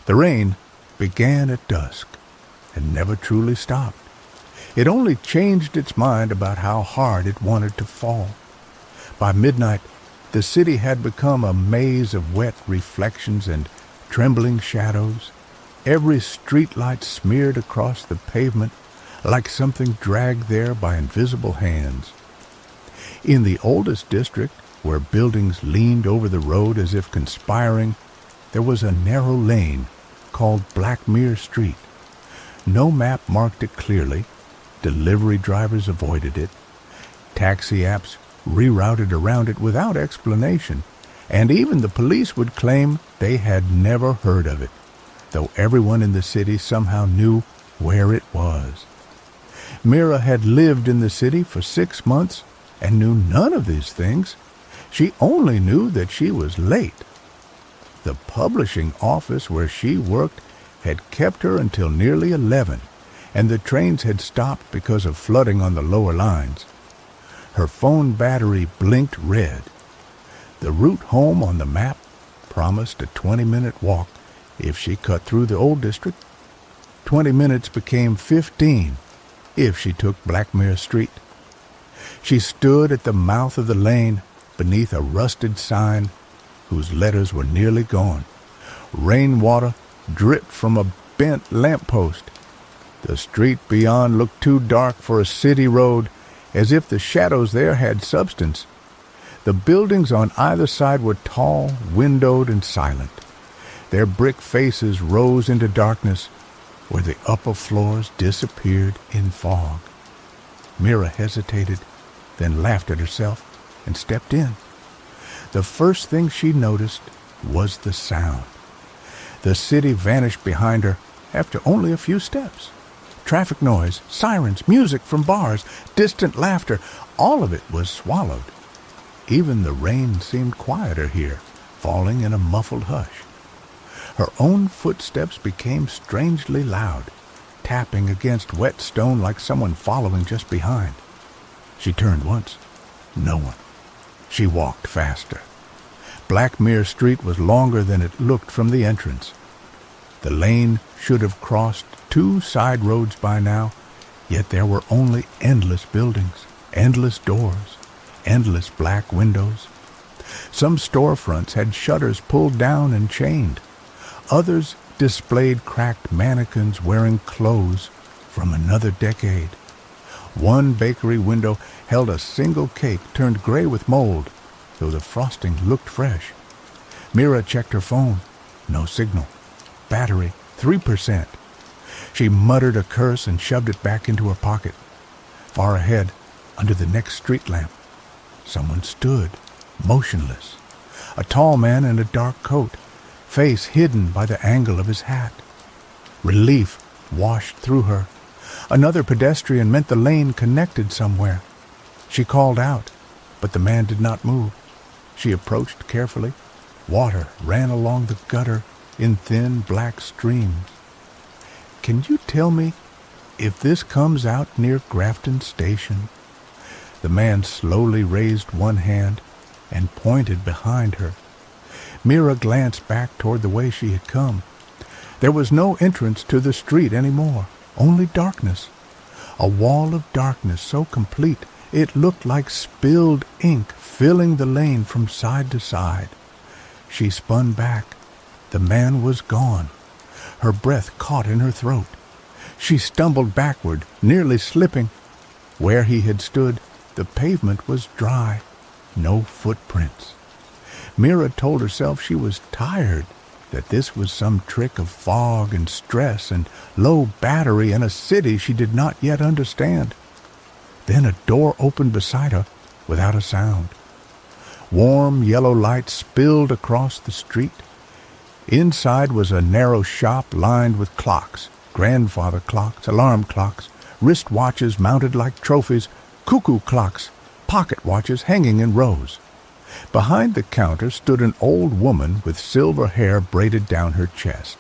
The rain began at dusk and never truly stopped. It only changed its mind about how hard it wanted to fall. By midnight, the city had become a maze of wet reflections and trembling shadows, every streetlight smeared across the pavement like something dragged there by invisible hands. In the oldest district, where buildings leaned over the road as if conspiring, there was a narrow lane called Blackmere Street. No map marked it clearly. Delivery drivers avoided it. Taxi apps rerouted around it without explanation, and even the police would claim they had never heard of it, though everyone in the city somehow knew where it was. Mira had lived in the city for 6 months and knew none of these things. She only knew that she was late. The publishing office where she worked had kept her until nearly 11, and the trains had stopped because of flooding on the lower lines. Her phone battery blinked red. The route home on the map promised a 20-minute walk if she cut through the old district. 20 minutes became 15 if she took Blackmere Street. She stood at the mouth of the lane beneath a rusted sign whose letters were nearly gone. Rainwater dripped from a bent lamppost. The street beyond looked too dark for a city road, as if the shadows there had substance. The buildings on either side were tall, windowed, and silent. Their brick faces rose into darkness, where the upper floors disappeared in fog. Mira hesitated, then laughed at herself and stepped in. The first thing she noticed was the sound. The city vanished behind her after only a few steps. Traffic noise, sirens, music from bars, distant laughter, all of it was swallowed. Even the rain seemed quieter here, falling in a muffled hush. Her own footsteps became strangely loud, tapping against wet stone like someone following just behind. She turned once. No one. She walked faster. Blackmere Street was longer than it looked from the entrance. The lane should have crossed 2 side roads by now, yet there were only endless buildings, endless doors, endless black windows. Some storefronts had shutters pulled down and chained. Others displayed cracked mannequins wearing clothes from another decade. One bakery window held a single cake turned gray with mold, though the frosting looked fresh. Mira checked her phone. No signal. Battery 3%. She muttered a curse and shoved it back into her pocket. Far ahead, under the next street lamp, someone stood, motionless. A tall man in a dark coat, face hidden by the angle of his hat. Relief washed through her. Another pedestrian meant the lane connected somewhere. She called out, but the man did not move. She approached carefully. Water ran along the gutter in thin black streams. "Can you tell me if this comes out near Grafton Station?" The man slowly raised one hand and pointed behind her. Mira glanced back toward the way she had come. There was no entrance to the street anymore, only darkness. A wall of darkness so complete it looked like spilled ink filling the lane from side to side. She spun back. The man was gone. Her breath caught in her throat. She stumbled backward, nearly slipping. Where he had stood, the pavement was dry. No footprints. Mira told herself she was tired, that this was some trick of fog and stress and low battery in a city she did not yet understand. Then a door opened beside her without a sound. Warm yellow light spilled across the street. Inside was a narrow shop lined with clocks, grandfather clocks, alarm clocks, wrist watches mounted like trophies, cuckoo clocks, pocket watches hanging in rows. Behind the counter stood an old woman with silver hair braided down her chest.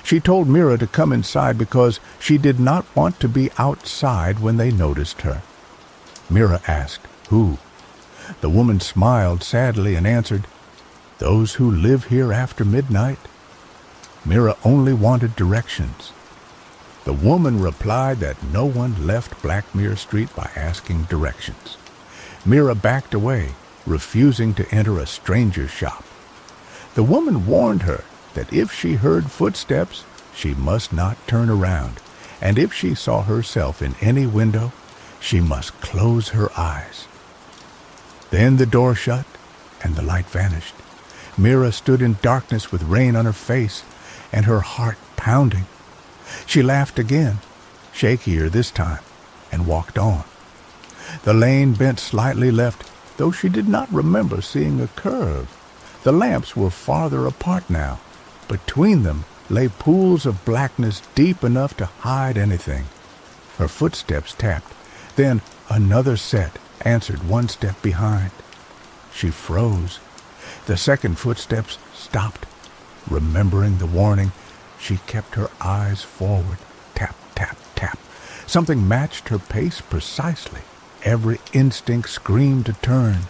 She told Mira to come inside because she did not want to be outside when they noticed her. Mira asked, "Who?" The woman smiled sadly and answered, "Those who live here after midnight." Mira only wanted directions. The woman replied that no one left Blackmere Street by asking directions. Mira backed away, refusing to enter a stranger's shop. The woman warned her that if she heard footsteps, she must not turn around, and if she saw herself in any window, she must close her eyes. Then the door shut, and the light vanished. Mira stood in darkness with rain on her face and her heart pounding. She laughed again, shakier this time, and walked on. The lane bent slightly left, though she did not remember seeing a curve. The lamps were farther apart now. Between them lay pools of blackness deep enough to hide anything. Her footsteps tapped. Then another set answered one step behind. She froze. The second footsteps stopped. Remembering the warning, she kept her eyes forward. Tap, tap, tap. Something matched her pace precisely. Every instinct screamed to turn.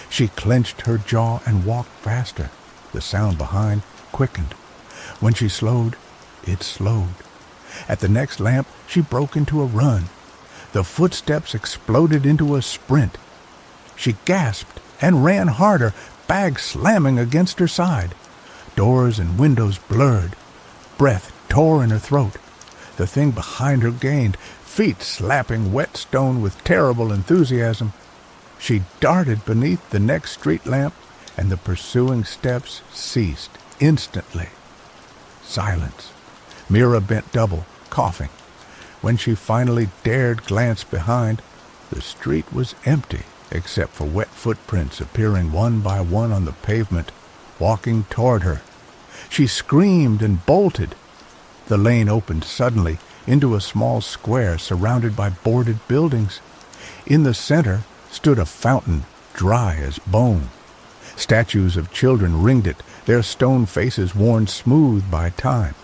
She clenched her jaw and walked faster. The sound behind quickened. When she slowed, it slowed. At the next lamp, she broke into a run. The footsteps exploded into a sprint. She gasped and ran harder, bag slamming against her side. Doors and windows blurred. Breath tore in her throat. The thing behind her gained, feet slapping wet stone with terrible enthusiasm. She darted beneath the next street lamp, and the pursuing steps ceased instantly. Silence. Mira bent double, coughing. When she finally dared glance behind, the street was empty, except for wet footprints appearing one by one on the pavement, walking toward her. She screamed and bolted. The lane opened suddenly into a small square surrounded by boarded buildings. In the center stood a fountain, dry as bone. Statues of children ringed it, their stone faces worn smooth by time.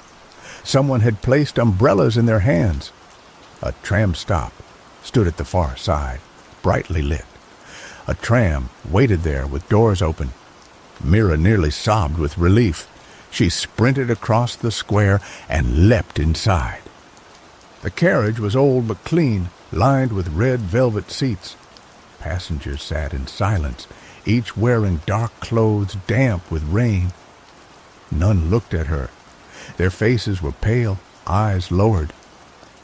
Someone had placed umbrellas in their hands. A tram stop stood at the far side, brightly lit. A tram waited there with doors open. Mira nearly sobbed with relief. She sprinted across the square and leapt inside. The carriage was old but clean, lined with red velvet seats. Passengers sat in silence, each wearing dark clothes damp with rain. None looked at her. Their faces were pale, eyes lowered.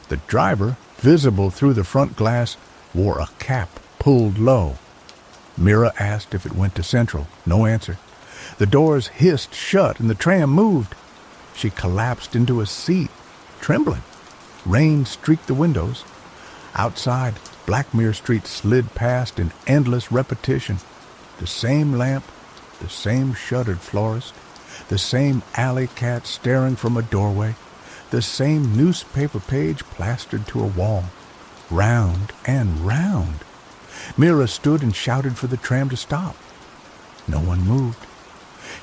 The driver, visible through the front glass, wore a cap pulled low. Mira asked if it went to Central. No answer. The doors hissed shut and the tram moved. She collapsed into a seat, trembling. Rain streaked the windows. Outside, Blackmere Street slid past in endless repetition. The same lamp, the same shuttered florist, the same alley cat staring from a doorway, the same newspaper page plastered to a wall. Round and round. Mira stood and shouted for the tram to stop. No one moved.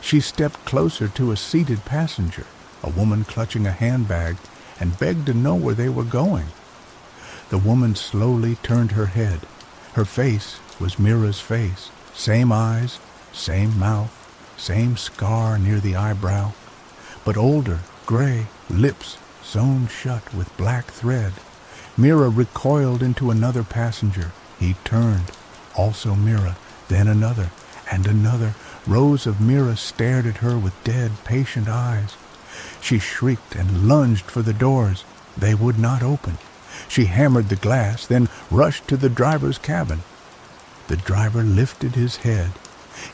She stepped closer to a seated passenger, a woman clutching a handbag, and begged to know where they were going. The woman slowly turned her head. Her face was Mira's face. Same eyes, same mouth, same scar near the eyebrow, but older, gray, lips sewn shut with black thread. Mira recoiled into another passenger. He turned, also Mira, then another, and another. Rows of Mira stared at her with dead, patient eyes. She shrieked and lunged for the doors. They would not open. She hammered the glass, then rushed to the driver's cabin. The driver lifted his head.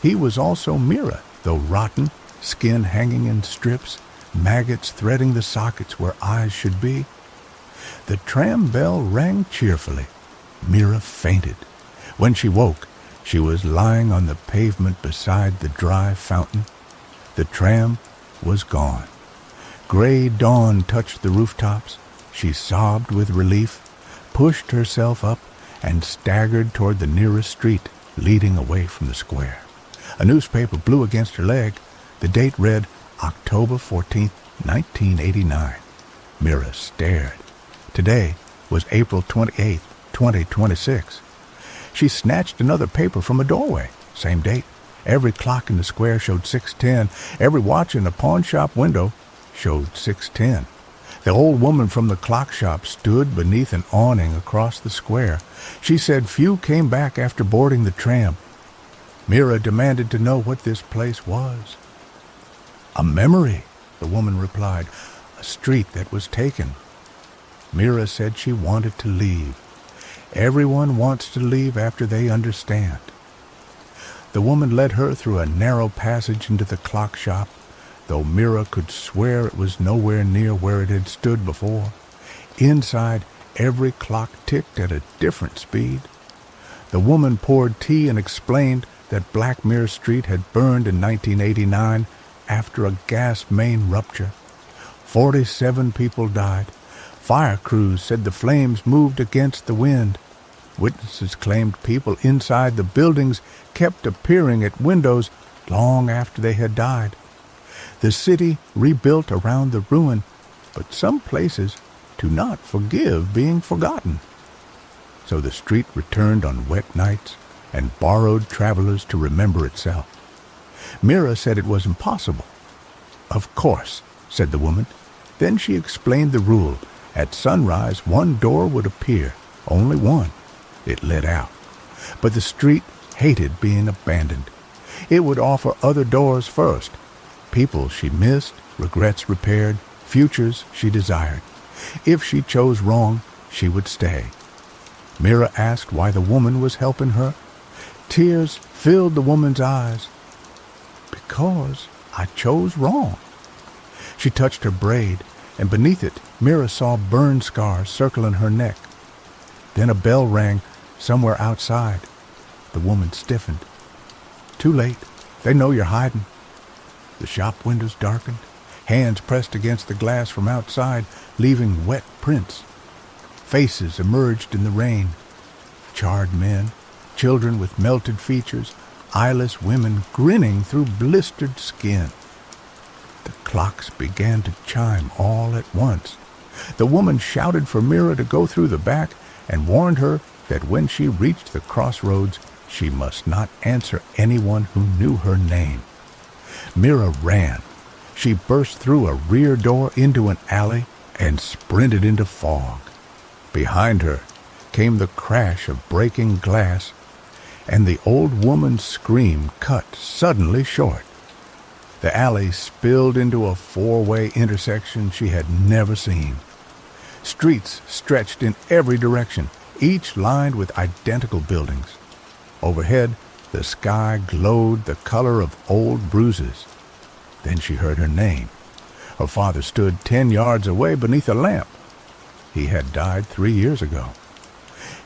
He was also Mira, though rotten, skin hanging in strips, maggots threading the sockets where eyes should be. The tram bell rang cheerfully. Mira fainted. When she woke, she was lying on the pavement beside the dry fountain. The tram was gone. Gray dawn touched the rooftops. She sobbed with relief, pushed herself up, and staggered toward the nearest street, leading away from the square. A newspaper blew against her leg. The date read October 14th, 1989. Mira stared. Today was April 28th, 2026. She snatched another paper from a doorway. Same date. Every clock in the square showed 6:10. Every watch in a pawn shop window showed 6:10. The old woman from the clock shop stood beneath an awning across the square. She said few came back after boarding the tram. Mira demanded to know what this place was. "A memory," the woman replied, "a street that was taken." Mira said she wanted to leave. Everyone wants to leave after they understand. The woman led her through a narrow passage into the clock shop, though Mira could swear it was nowhere near where it had stood before. Inside, every clock ticked at a different speed. The woman poured tea and explained that Blackmere Street had burned in 1989 after a gas main rupture. 47 people died. Fire crews said the flames moved against the wind. Witnesses claimed people inside the buildings kept appearing at windows long after they had died. The city rebuilt around the ruin, but some places do not forgive being forgotten. So the street returned on wet nights and borrowed travelers to remember itself. Mira said it was impossible. "Of course," said the woman. Then she explained the rule. At sunrise, one door would appear, only one. It led out. But the street hated being abandoned. It would offer other doors first. People she missed, regrets repaired, futures she desired. If she chose wrong, she would stay. Mira asked why the woman was helping her. Tears filled the woman's eyes. "Because I chose wrong." She touched her braid, and beneath it, Mira saw burn scars circling her neck. Then a bell rang somewhere outside. The woman stiffened. "Too late. They know you're hiding." The shop windows darkened. Hands pressed against the glass from outside, leaving wet prints. Faces emerged in the rain. Charred men, children with melted features, eyeless women grinning through blistered skin. The clocks began to chime all at once. The woman shouted for Mira to go through the back and warned her that when she reached the crossroads, she must not answer anyone who knew her name. Mira ran. She burst through a rear door into an alley and sprinted into fog. Behind her came the crash of breaking glass, and the old woman's scream cut suddenly short. The alley spilled into a four-way intersection she had never seen. Streets stretched in every direction, each lined with identical buildings. Overhead, the sky glowed the color of old bruises. Then she heard her name. Her father stood 10 yards away beneath a lamp. He had died 3 years ago.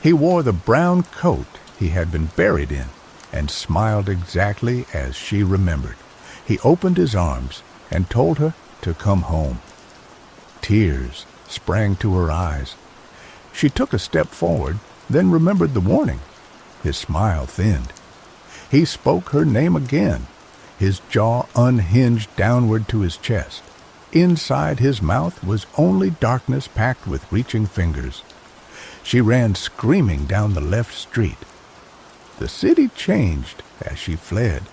He wore the brown coat he had been buried in and smiled exactly as she remembered. He opened his arms and told her to come home. Tears sprang to her eyes. She took a step forward, then remembered the warning. His smile thinned. He spoke her name again. His jaw unhinged downward to his chest. Inside his mouth was only darkness packed with reaching fingers. She ran screaming down the left street. The city changed as she fled.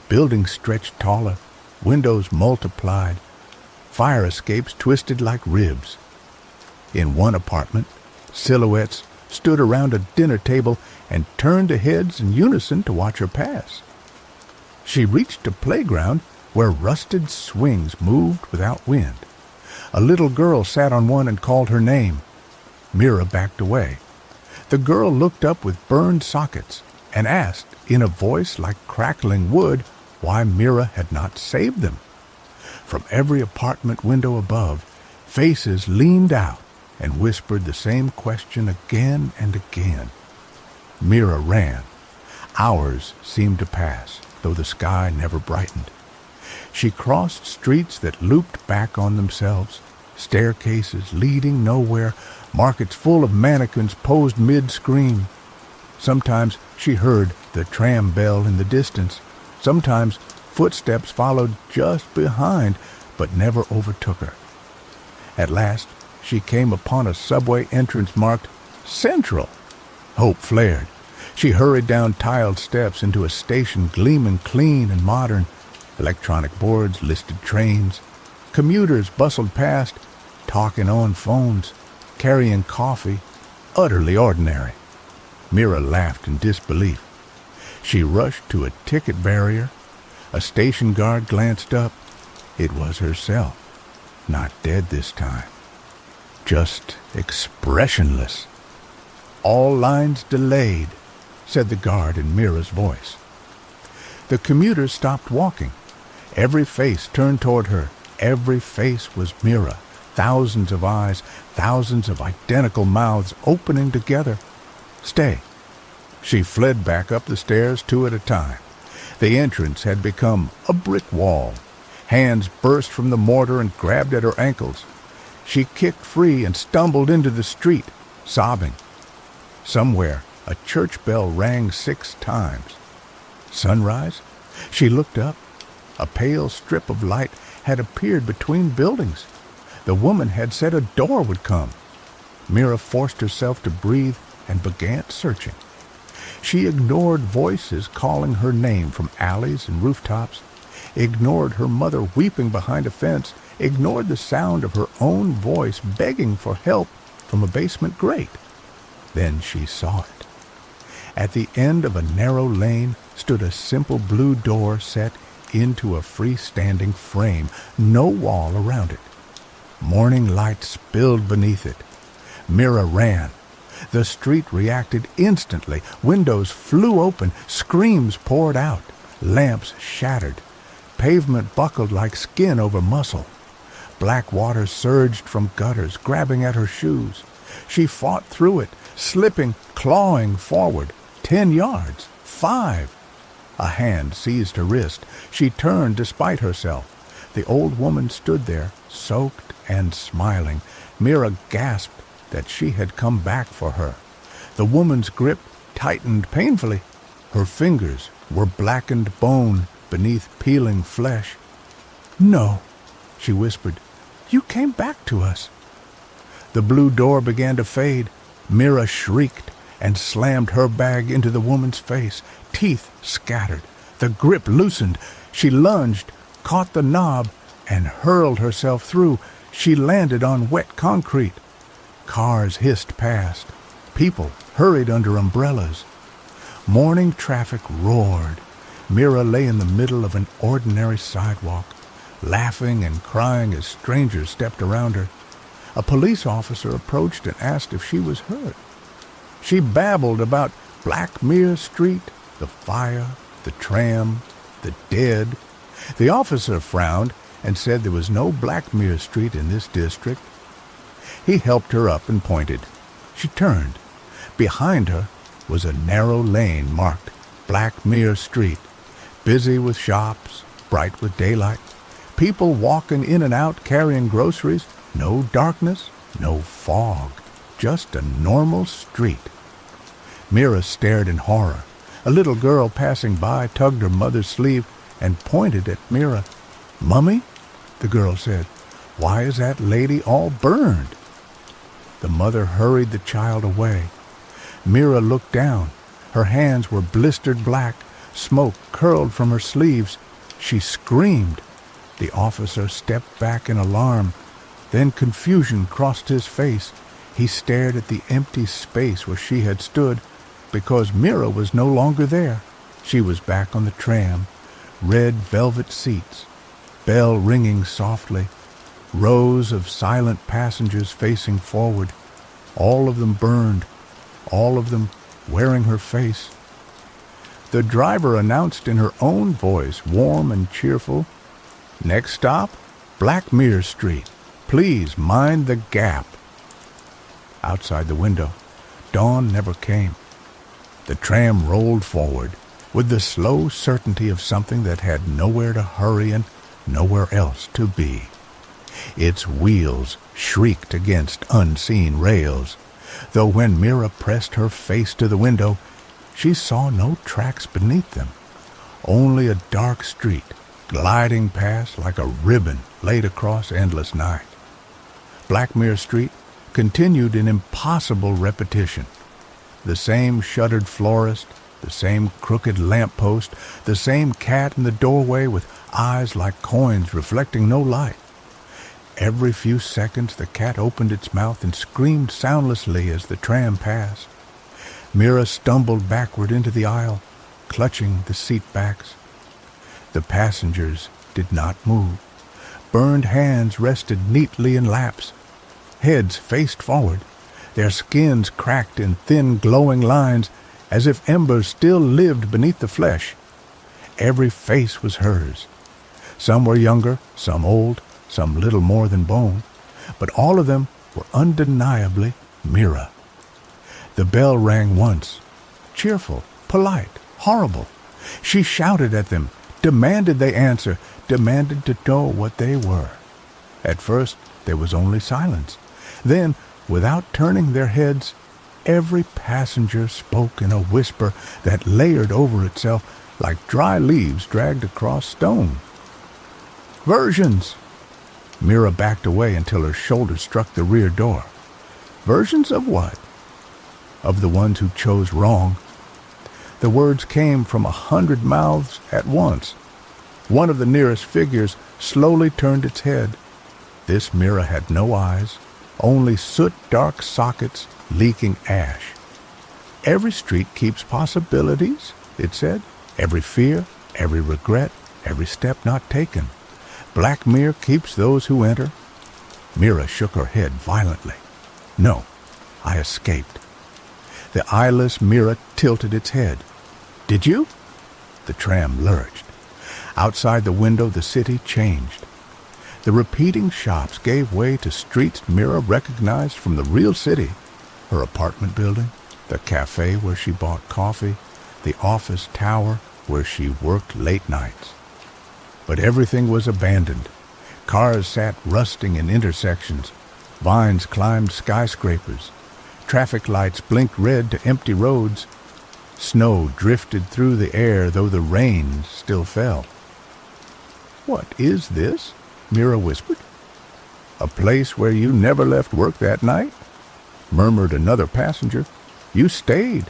Buildings stretched taller, windows multiplied, fire escapes twisted like ribs. In one apartment, silhouettes stood around a dinner table and turned their heads in unison to watch her pass. She reached a playground where rusted swings moved without wind. A little girl sat on one and called her name. Mira backed away. The girl looked up with burned sockets and asked, in a voice like crackling wood, why Mira had not saved them. From every apartment window above, faces leaned out and whispered the same question again and again. Mira ran. Hours seemed to pass, though the sky never brightened. She crossed streets that looped back on themselves, staircases leading nowhere, markets full of mannequins posed mid-scream. Sometimes she heard the tram bell in the distance. Sometimes footsteps followed just behind, but never overtook her. At last, she came upon a subway entrance marked Central. Hope flared. She hurried down tiled steps into a station gleaming clean and modern. Electronic boards listed trains. Commuters bustled past, talking on phones, carrying coffee, utterly ordinary. Mira laughed in disbelief. She rushed to a ticket barrier. A station guard glanced up. It was herself, not dead this time, just expressionless. "All lines delayed," said the guard in Mira's voice. The commuters stopped walking. Every face turned toward her. Every face was Mira. Thousands of eyes, thousands of identical mouths opening together. "Stay." She fled back up the stairs 2 at a time. The entrance had become a brick wall. Hands burst from the mortar and grabbed at her ankles. She kicked free and stumbled into the street, sobbing. Somewhere, a church bell rang 6 times. Sunrise? She looked up. A pale strip of light had appeared between buildings. The woman had said a door would come. Mira forced herself to breathe and began searching. She ignored voices calling her name from alleys and rooftops, ignored her mother weeping behind a fence, ignored the sound of her own voice begging for help from a basement grate. Then she saw it. At the end of a narrow lane stood a simple blue door set into a freestanding frame, no wall around it. Morning light spilled beneath it. Mira ran. The street reacted instantly. Windows flew open. Screams poured out. Lamps shattered. Pavement buckled like skin over muscle. Black water surged from gutters, grabbing at her shoes. She fought through it, slipping, clawing forward. 10 yards. 5. A hand seized her wrist. She turned despite herself. The old woman stood there, soaked and smiling. Mira gasped that she had come back for her. The woman's grip tightened painfully. Her fingers were blackened bone beneath peeling flesh. "No," she whispered. "You came back to us." The blue door began to fade. Mira shrieked and slammed her bag into the woman's face. Teeth scattered. The grip loosened. She lunged, caught the knob, and hurled herself through. She landed on wet concrete. Cars hissed past. People hurried under umbrellas. Morning traffic roared. Mira lay in the middle of an ordinary sidewalk, laughing and crying as strangers stepped around her. A police officer approached and asked if she was hurt. She babbled about Blackmere Street, the fire, the tram, the dead. The officer frowned and said there was no Blackmere Street in this district. He helped her up and pointed. She turned. Behind her was a narrow lane marked Blackmere Street, busy with shops, bright with daylight, people walking in and out carrying groceries. No darkness, no fog, just a normal street. Mira stared in horror. A little girl passing by tugged her mother's sleeve and pointed at Mira. "Mummy," the girl said, "why is that lady all burned?" The mother hurried the child away. Mira looked down. Her hands were blistered black. Smoke curled from her sleeves. She screamed. The officer stepped back in alarm. Then confusion crossed his face. He stared at the empty space where she had stood, because Mira was no longer there. She was back on the tram. Red velvet seats. Bell ringing softly. Rows of silent passengers facing forward. All of them burned. All of them wearing her face. The driver announced in her own voice, warm and cheerful, "Next stop, Blackmere Street. Please mind the gap." Outside the window, dawn never came. The tram rolled forward with the slow certainty of something that had nowhere to hurry and nowhere else to be. Its wheels shrieked against unseen rails, though when Mira pressed her face to the window, she saw no tracks beneath them, only a dark street gliding past like a ribbon laid across endless night. Blackmere Street continued in impossible repetition. The same shuttered florist, the same crooked lamp-post, the same cat in the doorway with eyes like coins reflecting no light. Every few seconds the cat opened its mouth and screamed soundlessly as the tram passed. Mira stumbled backward into the aisle, clutching the seat backs. The passengers did not move. Burned hands rested neatly in laps. Heads faced forward, their skins cracked in thin glowing lines as if embers still lived beneath the flesh. Every face was hers. Some were younger, some old, some little more than bone, but all of them were undeniably Mira. The bell rang once, cheerful, polite, horrible. She shouted at them, demanded they answer, demanded to know what they were. At first there was only silence. Then, without turning their heads, every passenger spoke in a whisper that layered over itself like dry leaves dragged across stone. Versions! Mira backed away until her shoulder struck the rear door. Versions of what? Of the ones who chose wrong. The words came from 100 mouths at once. One of the nearest figures slowly turned its head. This Mira had no eyes, only soot-dark sockets leaking ash. Every street keeps possibilities, it said. Every fear, every regret, every step not taken. Blackmere keeps those who enter. Mira shook her head violently. No, I escaped. The eyeless Mira tilted its head. Did you? The tram lurched. Outside the window the city changed. The repeating shops gave way to streets Mira recognized from the real city. Her apartment building, the cafe where she bought coffee, the office tower where she worked late nights. But everything was abandoned. Cars sat rusting in intersections. Vines climbed skyscrapers. Traffic lights blinked red to empty roads. Snow drifted through the air, though the rain still fell. "What is this?" Mira whispered. "A place where you never left work that night?" murmured another passenger. "You stayed.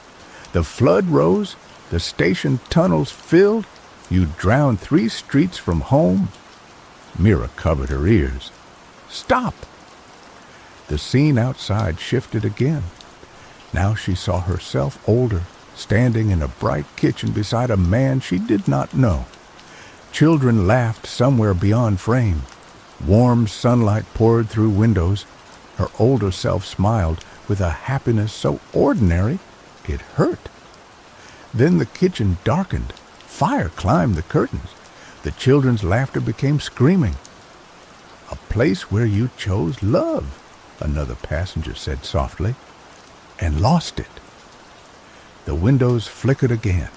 The flood rose. The station tunnels filled. You drowned 3 streets from home." Mira covered her ears. "Stop!" The scene outside shifted again. Now she saw herself older, standing in a bright kitchen beside a man she did not know. Children laughed somewhere beyond frame. Warm sunlight poured through windows. Her older self smiled with a happiness so ordinary it hurt. Then the kitchen darkened. Fire climbed the curtains. The children's laughter became screaming. "A place where you chose love," another passenger said softly, "and lost it." The windows flickered again.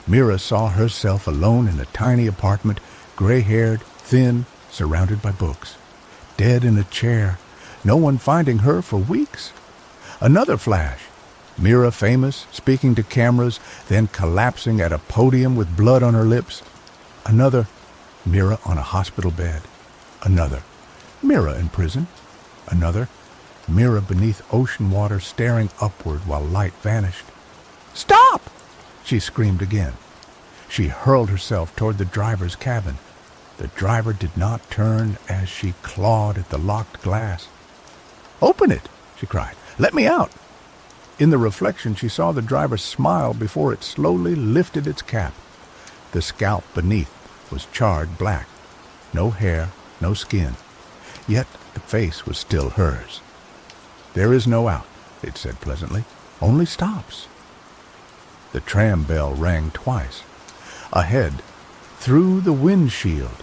Mira saw herself alone in a tiny apartment, gray-haired, thin, surrounded by books. Dead in a chair, no one finding her for weeks. Another flash. Mira famous, speaking to cameras, then collapsing at a podium with blood on her lips. Another, Mira on a hospital bed. Another, Mira in prison. Another, Mira beneath ocean water staring upward while light vanished. "Stop!" she screamed again. She hurled herself toward the driver's cabin. The driver did not turn as she clawed at the locked glass. "Open it!" she cried. "Let me out!" In the reflection she saw the driver smile before it slowly lifted its cap. The scalp beneath was charred black. No hair, no skin. Yet the face was still hers. "There is no out," it said pleasantly. "Only stops." The tram bell rang twice. Ahead, through the windshield,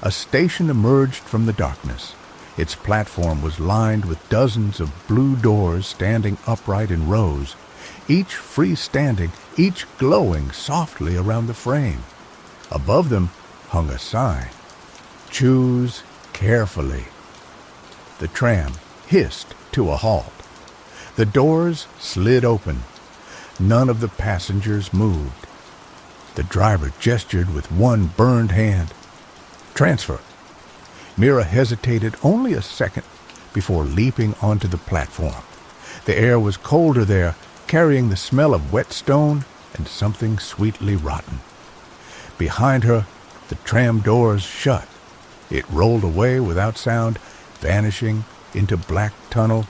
a station emerged from the darkness. Its platform was lined with dozens of blue doors standing upright in rows, each freestanding, each glowing softly around the frame. Above them hung a sign, "Choose carefully." The tram hissed to a halt. The doors slid open. None of the passengers moved. The driver gestured with one burned hand. "Transfer." Mira hesitated only a second before leaping onto the platform. The air was colder there, carrying the smell of wet stone and something sweetly rotten. Behind her, the tram doors shut. It rolled away without sound, vanishing into black tunnel.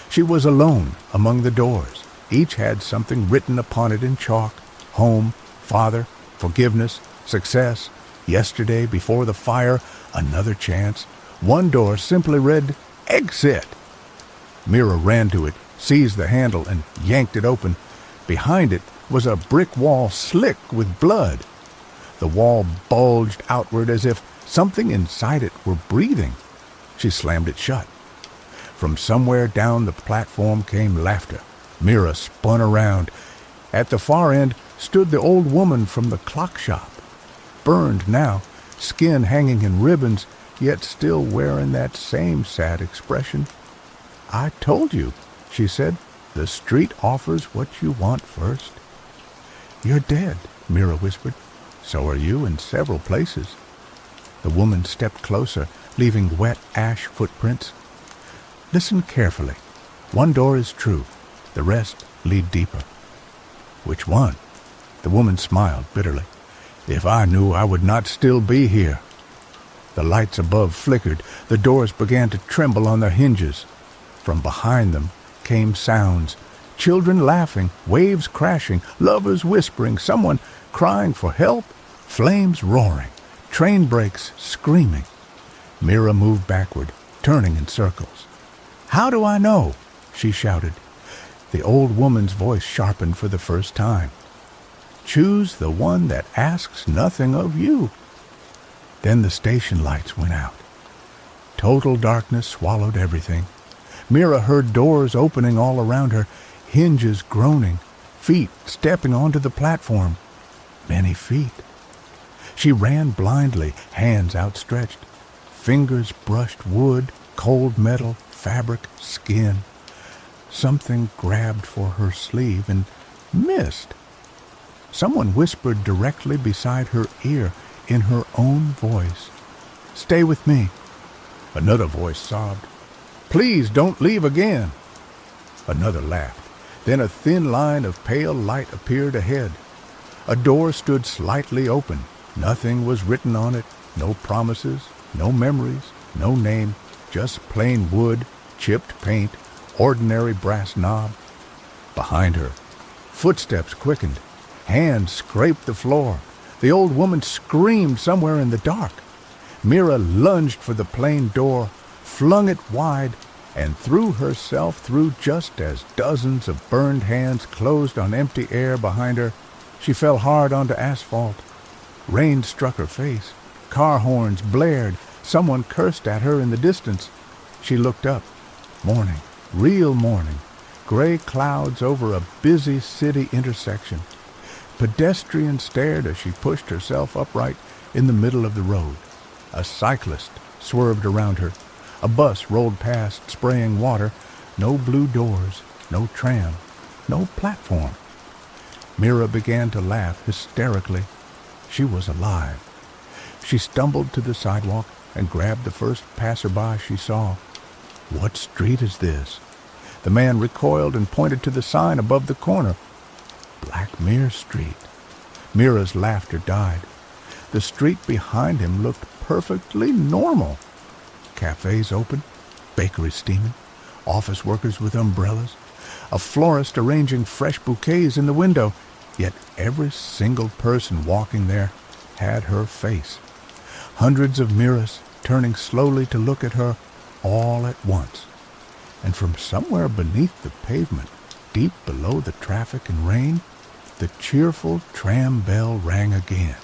She was alone among the doors. Each had something written upon it in chalk: home, father, forgiveness, success, yesterday, before the fire, another chance. One door simply read, exit. Mira ran to it, seized the handle, and yanked it open. Behind it was a brick wall slick with blood. The wall bulged outward as if something inside it were breathing. She slammed it shut. From somewhere down the platform came laughter. Mira spun around. At the far end stood the old woman from the clock shop. Burned now, skin hanging in ribbons, yet still wearing that same sad expression. "I told you," she said, "the street offers what you want first." "You're dead," Mira whispered. "So are you in several places." The woman stepped closer, leaving wet ash footprints. "Listen carefully. One door is true. The rest lead deeper." "Which one?" The woman smiled bitterly. "If I knew, I would not still be here." The lights above flickered. The doors began to tremble on their hinges. From behind them came sounds: children laughing, waves crashing, lovers whispering, someone crying for help, flames roaring, train brakes screaming. Mira moved backward, turning in circles. "How do I know?" she shouted. The old woman's voice sharpened for the first time. "Choose the one that asks nothing of you." Then the station lights went out. Total darkness swallowed everything. Mira heard doors opening all around her, hinges groaning, feet stepping onto the platform. Many feet. She ran blindly, hands outstretched. Fingers brushed wood, cold metal, fabric, skin. Something grabbed for her sleeve and missed. Someone whispered directly beside her ear in her own voice, "Stay with me." Another voice sobbed, "Please don't leave again." Another laughed. Then a thin line of pale light appeared ahead. A door stood slightly open. Nothing was written on it, no promises, no memories, no name, just plain wood, chipped paint, ordinary brass knob. Behind her, footsteps quickened. Hands scraped the floor. The old woman screamed somewhere in the dark. Mira lunged for the plain door, flung it wide, and threw herself through just as dozens of burned hands closed on empty air behind her. She fell hard onto asphalt. Rain struck her face. Car horns blared. Someone cursed at her in the distance. She looked up. Morning, real morning. Gray clouds over a busy city intersection. Pedestrians stared as she pushed herself upright in the middle of the road. A cyclist swerved around her. A bus rolled past, spraying water. No blue doors, no tram, no platform. Mira began to laugh hysterically. She was alive. She stumbled to the sidewalk and grabbed the first passerby she saw. "What street is this?" The man recoiled and pointed to the sign above the corner. Blackmere Street. Mira's laughter died. The street behind him looked perfectly normal. Cafes open, bakeries steaming, office workers with umbrellas, a florist arranging fresh bouquets in the window, yet every single person walking there had her face. Hundreds of Miras turning slowly to look at her all at once. And from somewhere beneath the pavement, deep below the traffic and rain, the cheerful tram bell rang again.